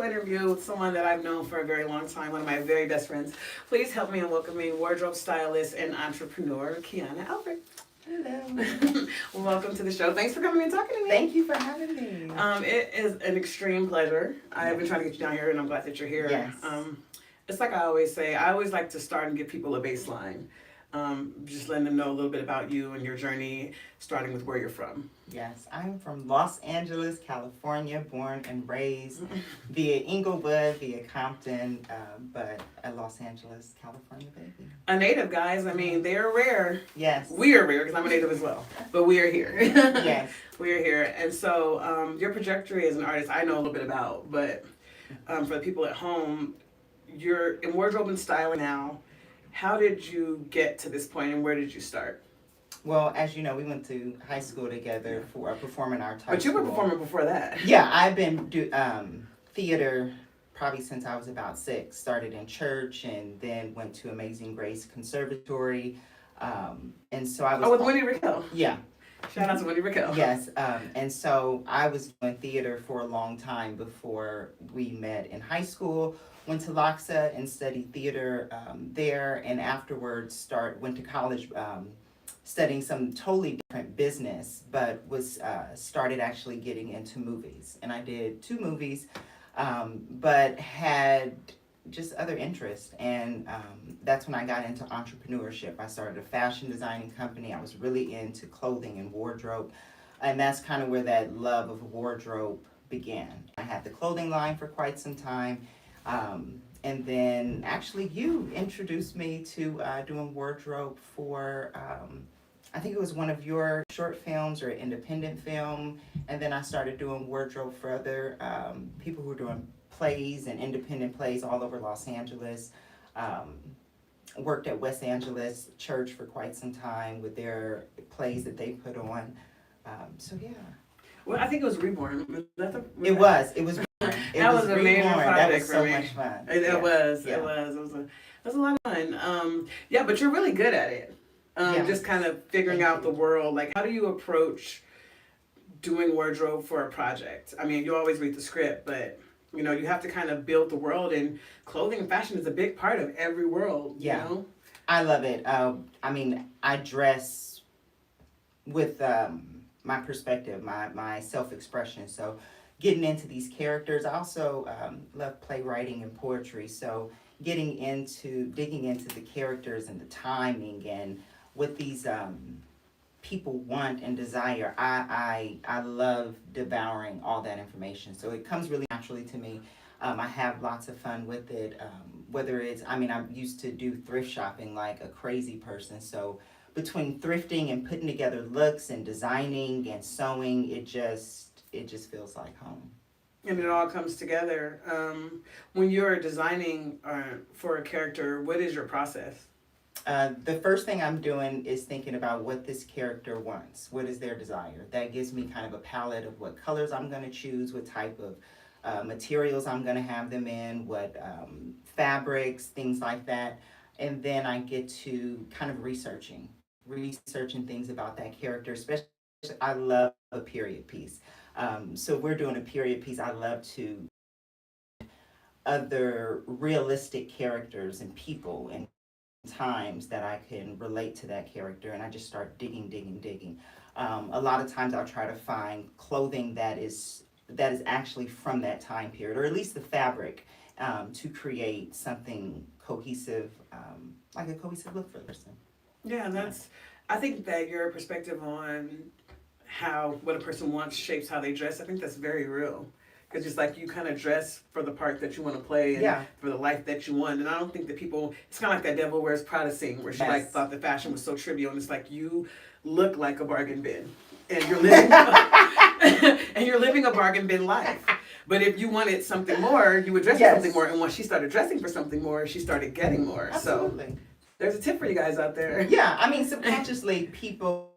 special interview with someone that I've known for a very long time, one of my very best friends. Please help me in welcoming wardrobe stylist and entrepreneur, Keana Alfred. Hello. Welcome to the show. Thanks for coming and talking to me. Thank you for having me. It is an extreme pleasure. I've been trying to get you down here, and I'm glad that you're here. Yes. It's like I always say, I always like to start and give people a baseline. Just letting them know a little bit about you and your journey, starting with where you're from. Yes, I'm from Los Angeles, California, born and raised via Inglewood, via Compton, but a Los Angeles, California baby. A native, guys. I mean, they're rare. Yes. We are rare because I'm a native as well, but we are here. Yes. We are here. And so your trajectory as an artist, I know a little bit about, but for the people at home, you're in wardrobe and styling now. How did you get to this point and where did you start? Well, as you know, we went to high school together for performing arts. But you were performing before that. Yeah, I've been theater probably since I was about 6. Started in church and then went to Amazing Grace Conservatory. And so I was... Oh, with Wendy Raquel. Yeah. Shout out to Wendy Raquel. Yes, and so I was doing theater for a long time before we met in high school. Went to Loxa and studied theater there, and afterwards went to college studying some totally different business, but was started actually getting into movies. And I did 2 movies, but had just other interests, and that's when I got into entrepreneurship. I started a fashion designing company. I was really into clothing and wardrobe, and that's kind of where that love of wardrobe began. I had the clothing line for quite some time. And then actually you introduced me to doing wardrobe for, I think it was one of your short films or independent film. And then I started doing wardrobe for other people who were doing plays and independent plays all over Los Angeles. Worked at West Angeles Church for quite some time with their plays that they put on. So yeah. Well, I think it was Reborn. It was. That was a major project. That was for so me. much fun. It was. It was a lot of fun. Yeah, but you're really good at it. Just kind of figuring out the world. Like, how do you approach doing wardrobe for a project? I mean, you always read the script, but you know, you have to kind of build the world, and clothing and fashion is a big part of every world. You know? I love it. I mean, I dress with my perspective, my self-expression. So getting into these characters. I also love playwriting and poetry. So digging into the characters and the timing and what these people want and desire. I love devouring all that information. So it comes really naturally to me. I have lots of fun with it. Whether it's, I used to do thrift shopping like a crazy person. So between thrifting and putting together looks and designing and sewing, it just feels like home. And it all comes together. When you're designing for a character, what is your process? The first thing I'm doing is thinking about what this character wants. What is their desire? That gives me kind of a palette of what colors I'm going to choose, what type of materials I'm going to have them in, what fabrics, things like that. And then I get to kind of researching things about that character. Especially, I love a period piece. So we're doing a period piece. I love to other realistic characters and people and times that I can relate to that character, and I just start digging. A lot of times I'll try to find clothing that is actually from that time period, or at least the fabric, to create something cohesive, like a cohesive look for the person. Yeah, I think that your perspective on what a person wants shapes how they dress. I think that's very real. Because it's like you kind of dress for the part that you want to play and for the life that you want. And I don't think that people, it's kind of like that Devil Wears Prada scene where she thought the fashion was so trivial. And it's like you look like a bargain bin. And you're living a bargain bin life. But if you wanted something more, you would dress for something more. And once she started dressing for something more, she started getting more. Absolutely. So there's a tip for you guys out there. Yeah, subconsciously people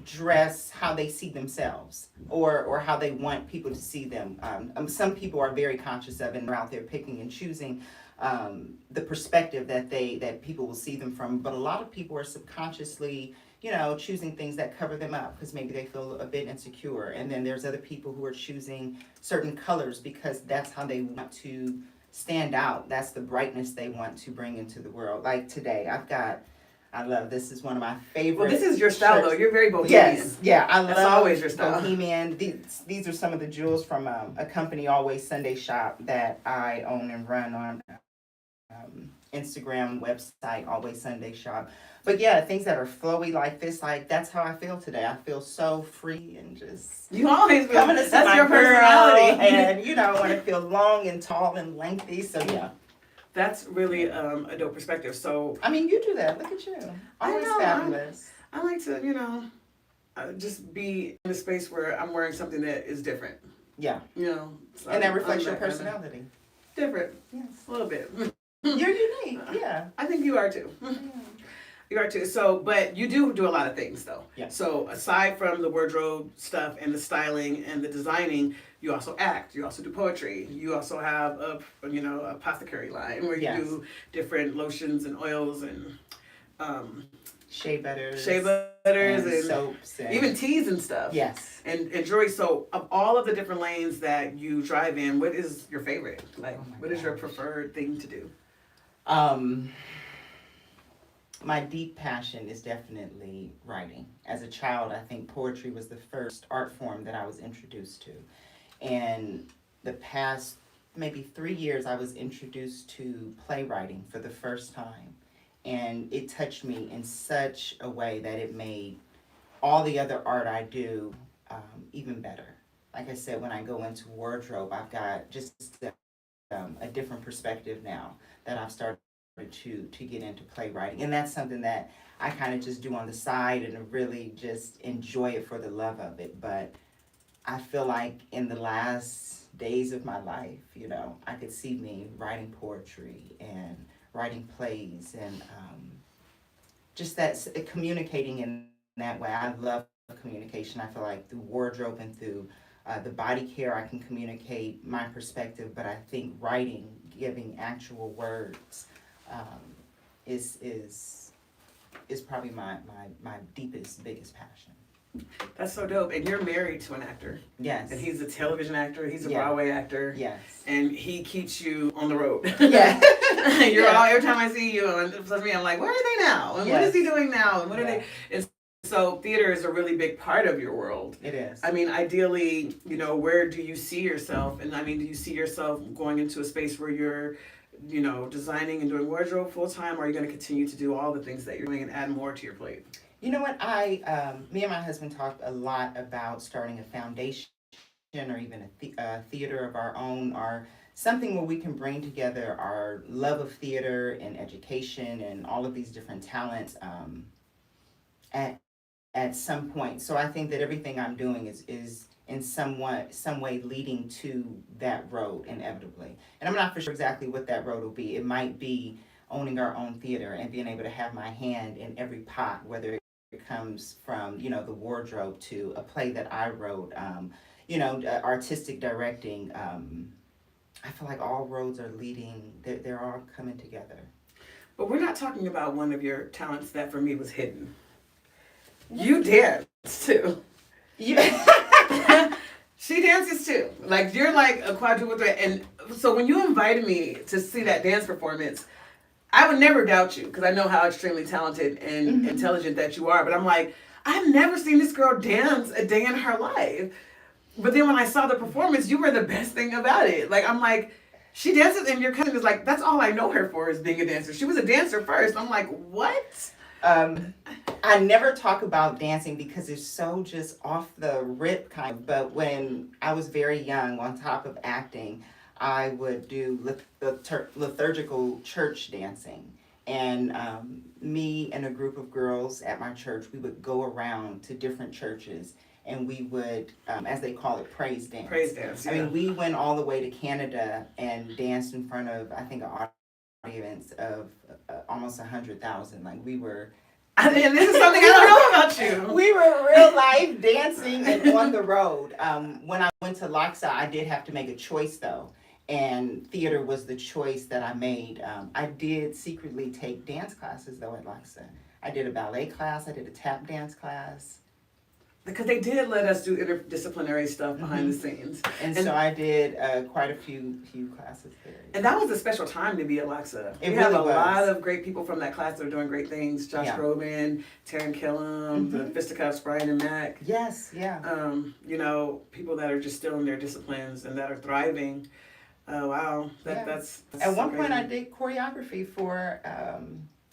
dress how they see themselves or how they want people to see them. Some people are very conscious of it and are out there picking and choosing the perspective that people will see them from. But a lot of people are subconsciously choosing things that cover them up because maybe they feel a bit insecure. And then there's other people who are choosing certain colors because that's how they want to stand out. That's the brightness they want to bring into the world. Like today, I love, this is one of my favorite. Well, this is your style shirts. though. You're very bohemian. Yes, yeah, I That's love always your style. Bohemian. These are some of the jewels from a company, Always Sunday Shop, that I own and run on Instagram website, Always Sunday Shop. But yeah, things that are flowy like this, like that's how I feel today. I feel so free and just You always feel, coming to see that's my your girl, personality. and I want to feel long and tall and lengthy. So yeah. That's really a dope perspective. So I mean, you do that. Look at you. Always fabulous. I like to, just be in a space where I'm wearing something that is different. Yeah. So and that reflects your personality. Different. Yes. A little bit. You're unique. Yeah. I think you are too. You are too. So, but you do a lot of things though. Yeah. So aside from the wardrobe stuff and the styling and the designing, you also act. You also do poetry. You also have a apothecary line where you do different lotions and oils and shea butters and soaps and even teas and stuff. Yes. And jewelry. So of all of the different lanes that you drive in, what is your favorite? Like, what is your preferred thing to do? My deep passion is definitely writing. As a child, I think poetry was the first art form that I was introduced to. And the past maybe 3 years, I was introduced to playwriting for the first time. And it touched me in such a way that it made all the other art I do even better. Like I said, when I go into wardrobe, I've got just a different perspective now that I've started to get into playwriting. And that's something that I kind of just do on the side and really just enjoy it for the love of it. But I feel like in the last days of my life, I could see me writing poetry and writing plays and just that communicating in that way. I love communication. I feel like through wardrobe and through the body care, I can communicate my perspective, but I think writing, giving actual words, is probably my biggest passion. That's so dope. And you're married to an actor. Yes. And he's a television actor. He's a Broadway actor. Yes. And he keeps you on the road. Yeah. Every time I see you on social media, I'm like, where are they now? And what is he doing now? And what are they? And so theater is a really big part of your world. It is. I mean, ideally, where do you see yourself? And I mean, do you see yourself going into a space where you're designing and doing wardrobe full time, or are you going to continue to do all the things that you're doing and add more to your plate? You know what? Me and my husband talked a lot about starting a foundation or even a theater of our own, or something where we can bring together our love of theater and education and all of these different talents at some point. So I think that everything I'm doing is in some way leading to that road inevitably. And I'm not for sure exactly what that road will be. It might be owning our own theater and being able to have my hand in every pot, whether it comes from, the wardrobe to a play that I wrote, artistic directing. I feel like all roads are leading, they're all coming together. But we're not talking about one of your talents that for me was hidden. You dance too. She dances too. Like, you're like a quadruple threat. And so when you invited me to see that dance performance, I would never doubt you because I know how extremely talented and intelligent that you are. But I'm like, I've never seen this girl dance a day in her life. But then when I saw the performance, you were the best thing about it. Like, I'm like, she dances, and your cousin is like, that's all I know her for is being a dancer. She was a dancer first. I'm like, what? I never talk about dancing because it's so just off the rip kind of. But when I was very young, on top of acting, I would do liturgical church dancing. And me and a group of girls at my church, we would go around to different churches and we would, as they call it, praise dance. Praise dance, yeah. I mean, we went all the way to Canada and danced in front of, I think, an audience of almost 100,000. Like, we were... And this is something I don't know about you. We were real life dancing and on the road. When I went to LACSA, I did have to make a choice, though. And theater was the choice that I made. I did secretly take dance classes, though, at LACSA. I did a ballet class. I did a tap dance class. Because they did let us do interdisciplinary stuff behind the scenes. And so I did quite a few classes there. And that was a special time to be at LACSA. It we really have a was. lot of great people from that class that are doing great things. Josh Groban, Taryn Killam, the Fisticuffs, Brian and Mac. Yes, yeah. You know, people that are just still in their disciplines and that are thriving. Oh, wow. That's at one point I did choreography for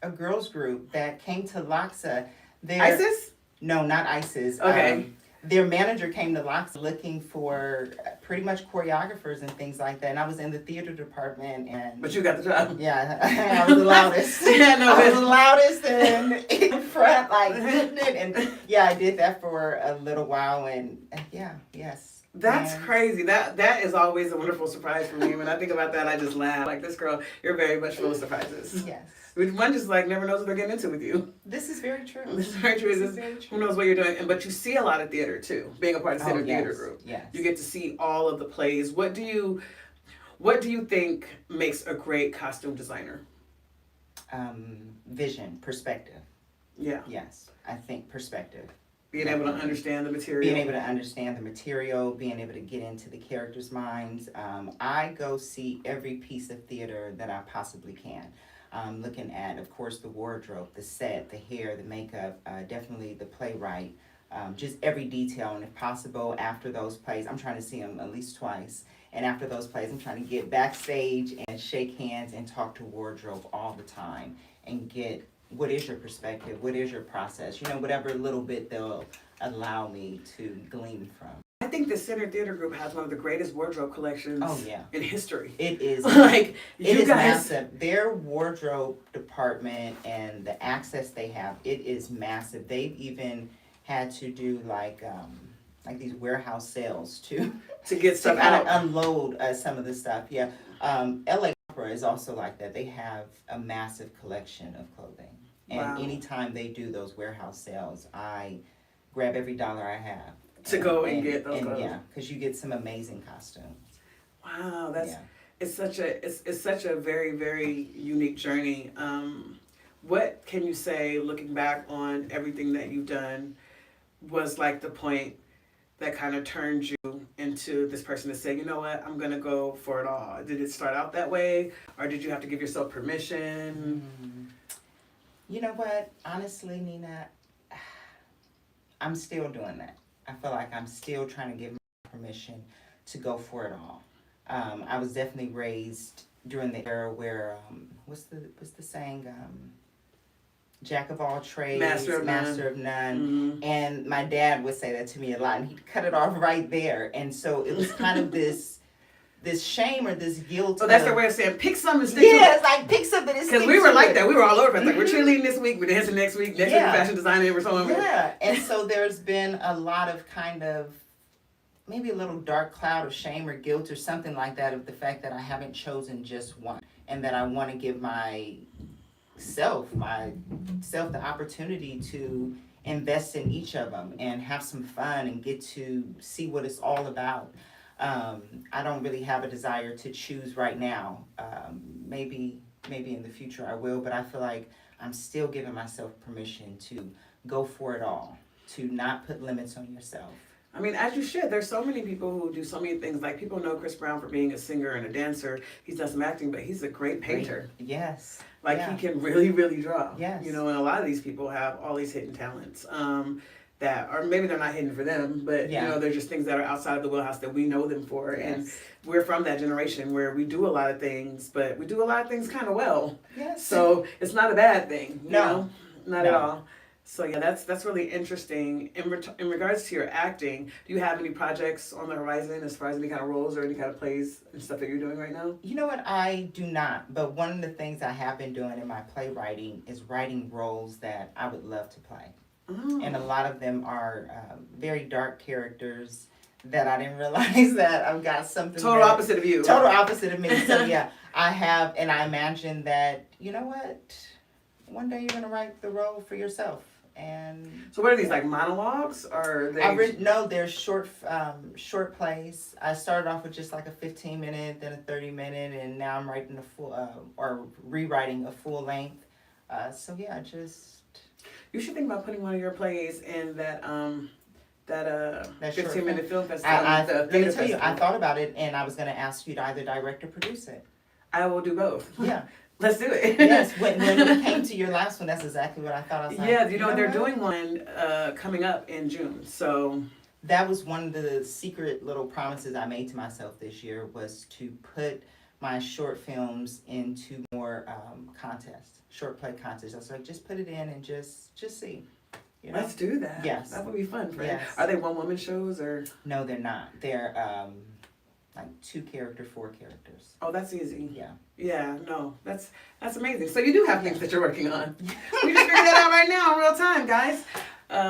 a girls group that came to LACSA. ISIS? No, not ISIS. Okay. Their manager came to LACSA looking for pretty much choreographers and things like that. And I was in the theater department. But you got the job. Yeah, I was the loudest. I was the loudest and in front, like, hitting it. And yeah, I did that for a little while. And yes. That's crazy. That is always a wonderful surprise for me. When I think about that, I just laugh. Like, this girl, you're very much full of surprises. Yes. One just like never knows what they're getting into with you. This is very true. This is very true. Who knows what you're doing? But you see a lot of theater too, being a part of the Center Theater Group. Yes. You get to see all of the plays. What do you think makes a great costume designer? Vision, perspective. Yeah. Yes, I think perspective. Being able to understand the material. Being able to understand the material, being able to get into the characters' minds. I go see every piece of theater that I possibly can. Looking at, of course, the wardrobe, the set, the hair, the makeup, definitely the playwright, just every detail. And if possible, after those plays, I'm trying to see them at least twice. And after those plays, I'm trying to get backstage and shake hands and talk to wardrobe all the time and get what is your perspective, what is your process, whatever little bit they'll allow me to glean from. I think the Center Theater Group has one of the greatest wardrobe collections in history. It is. Like, it is massive. Their wardrobe department and the access they have, it is massive. They've even had to do like these warehouse sales to get stuff to kind out. of unload some of the stuff. Yeah. LA Opera is also like that. They have a massive collection of clothing. And anytime they do those warehouse sales, I grab every dollar I have. To go and get those clothes. Yeah, because you get some amazing costumes. Wow, it's such a very, very unique journey. What can you say, looking back on everything that you've done, was like the point that kind of turned you into this person to say, you know what, I'm gonna go for it all? Did it start out that way, or did you have to give yourself permission? You know what? Honestly, Nina, I'm still doing that. I feel like I'm still trying to give myself permission to go for it all. I was definitely raised during the era where what's the saying? Jack of all trades, master of none. And my dad would say that to me a lot, and he'd cut it off right there. And so it was kind of this shame or this guilt. So that's their way of saying, pick something to stick to. Yeah, it's like, pick something to stick to. Because we were like that. We were all over it. Like, we're cheerleading this week, we're dancing next week, next week we're fashion designing, we're so on. Yeah, and so there's been a lot of kind of, maybe a little dark cloud of shame or guilt or something like that of the fact that I haven't chosen just one. And that I want to give myself the opportunity to invest in each of them and have some fun and get to see what it's all about. I don't really have a desire to choose right now. Maybe in the future I will, but I feel like I'm still giving myself permission to go for it all, to not put limits on yourself. I mean, as you should. There's so many people who do so many things. Like, people know Chris Brown for being a singer and a dancer. He's done some acting, but he's a great painter. Yes. Like, he can really, really draw. Yes. And a lot of these people have all these hidden talents. That, or maybe they're not hidden for them, but they're just things that are outside of the wheelhouse that we know them for. Yes. And we're from that generation where we do a lot of things, but we do a lot of things kind of well. Yes. So it's not a bad thing, you know? Not at No. all. So yeah, that's really interesting. In regards to your acting, do you have any projects on the horizon as far as any kind of roles or any kind of plays and stuff that you're doing right now? You know what, I do not. But one of the things I have been doing in my playwriting is writing roles that I would love to play. Oh. And a lot of them are very dark characters that I didn't realize that I've got something total opposite of you. Total opposite of me. So yeah, I have, and I imagine that, you know what, one day you're going to write the role for yourself. And so what are these, like monologues, or they? No, they're short plays. I started off with just like a 15-minute, then a 30-minute, and now I'm writing a full or rewriting a full length. So yeah, just. You should think about putting one of your plays in that That 15-minute film festival. Let me tell you, I thought about it, and I was going to ask you to either direct or produce it. I will do both. Yeah. Let's do it. Yes, when we came to your last one, that's exactly what I thought. I was like, yeah, they're doing one coming up in June, so. That was one of the secret little promises I made to myself this year, was to put my short films into more contests, short play contests. I was like, just put it in and just see. You know? Let's do that. Yes. That would be fun, Fred. Yes. Are they one-woman shows or? No, they're not. They're like 4 characters. Oh, that's easy. Yeah. Yeah, no, that's amazing. So you do have things that you're working on. We just figured that out right now in real time, guys.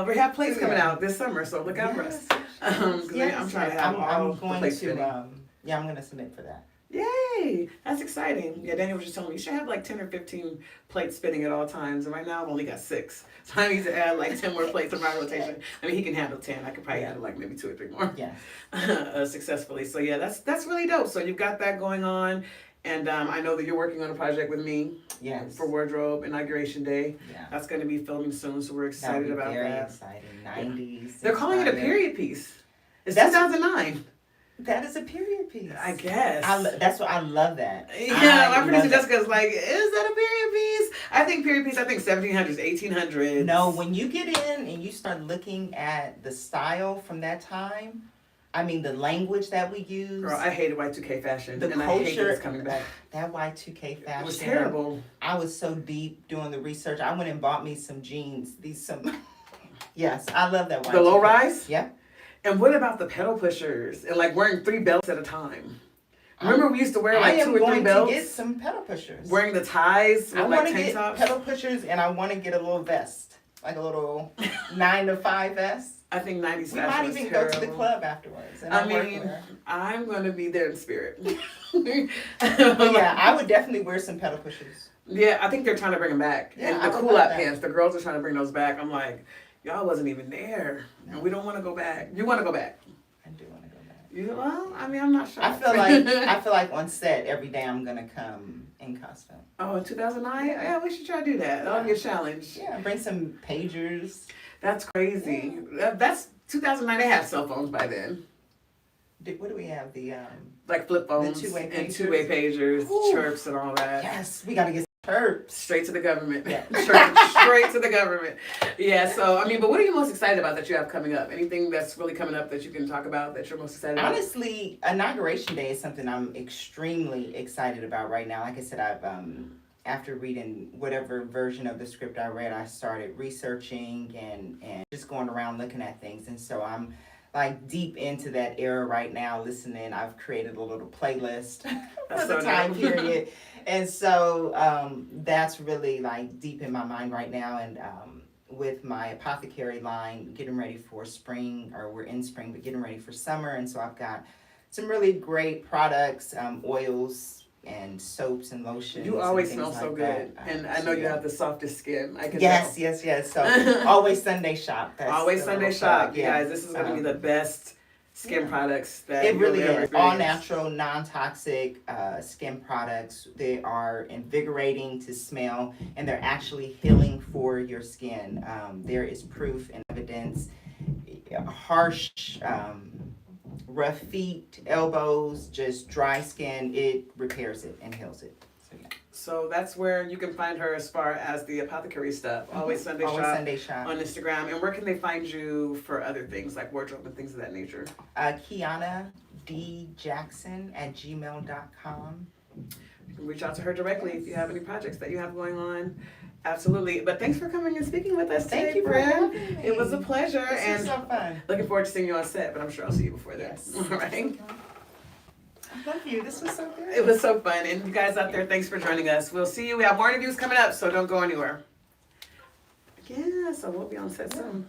We have plays coming out this summer, so look out for us. I'm trying to have all the plays spinning. I'm going to submit for that. Yay! That's exciting. Yeah, Daniel was just telling me you should have like 10 or 15 plates spinning at all times. And right now I've only got 6. So I need to add like 10 more plates in my rotation. I mean, he can handle 10. I could probably handle like maybe 2 or 3 more. Yeah. Successfully. So yeah, that's really dope. So you've got that going on. And I know that you're working on a project with me. Yes. For Wardobe Inauguration Day. Yeah. That's going to be filming soon, so we're excited about very that. Exciting. 90s. They're calling it a period piece. It's That's 2009. That is a period piece. I guess. That's what I love that. Yeah, my producer Jessica's like, is that a period piece? I think period piece, 1700s, 1800s. No, when you get in and you start looking at the style from that time, I mean, the language that we use. Girl, I hated Y2K fashion. The and culture, I hate that it's coming back. That Y2K fashion. It was terrible. I was so deep doing the research. I went and bought me some jeans. Yes, I love that Y2K. The low rise? Yeah. And what about the pedal pushers and like wearing 3 belts at a time? Remember we used to wear like 2 or 3 belts? I am going to get some pedal pushers. Wearing the ties with like tank tops? Pedal pushers, and I want to get a little vest. Like a little 9 to 5 vest. I think 90s fashion We might even go to the club afterwards. I'm going to be there in spirit. Yeah, I would definitely wear some pedal pushers. Yeah, I think they're trying to bring them back. Yeah, and the cool-out pants, the girls are trying to bring those back. I'm like, y'all wasn't even there. No. And we don't want to go back. You want to go back? I do want to go back. Well, I mean, I'm not sure. I feel like on set every day I'm going to come in costume. Oh, in 2009? Yeah, we should try to do that. That'll be a challenge. Yeah, bring some pagers. That's crazy. That's 2009. They had cell phones by then. What do we have? The like flip phones the two-way and two-way pagers, chirps and all that. Yes, we got to get chirps. Straight to the government. Yeah. Straight to the government. Yeah, so, I mean, but what are you most excited about that you have coming up? Anything that's really coming up that you can talk about that you're most excited about? Honestly, Inauguration Day is something I'm extremely excited about right now. Like I said, I've after reading whatever version of the script I read, I started researching and just going around looking at things. And so I'm like deep into that era right now, listening. I've created a little playlist for the time period. And so that's really like deep in my mind right now. And with my apothecary line, getting ready for spring, or we're in spring, but getting ready for summer. And so I've got some really great products, oils, and soaps and lotions. You always and smell like so good. And I know you have the softest skin. I can yes, tell. yes. So always Sunday shop. That's always Sunday shop. You guys, this is going to be the best skin products that it really is. All natural, non-toxic skin products. They are invigorating to smell, and they're actually healing for your skin. There is proof and evidence. Harsh, rough feet, elbows, just dry skin, it repairs it and heals it. So, yeah. So that's where you can find her as far as the apothecary stuff. Always Sunday Shop on Instagram. And where can they find you for other things like wardrobe and things of that nature? Keana D. Jackson at gmail.com. You can reach out to her directly if you have any projects that you have going on. Absolutely. But thanks for coming and speaking with us today, Thank you for having me. It was a pleasure. This was so fun. Looking forward to seeing you on set, but I'm sure I'll see you before then. Yes. All right. I love you. This was so good. It was so fun. And you guys out there, thanks for joining us. We'll see you. We have more interviews coming up, so don't go anywhere. Yeah, so we'll be on set soon.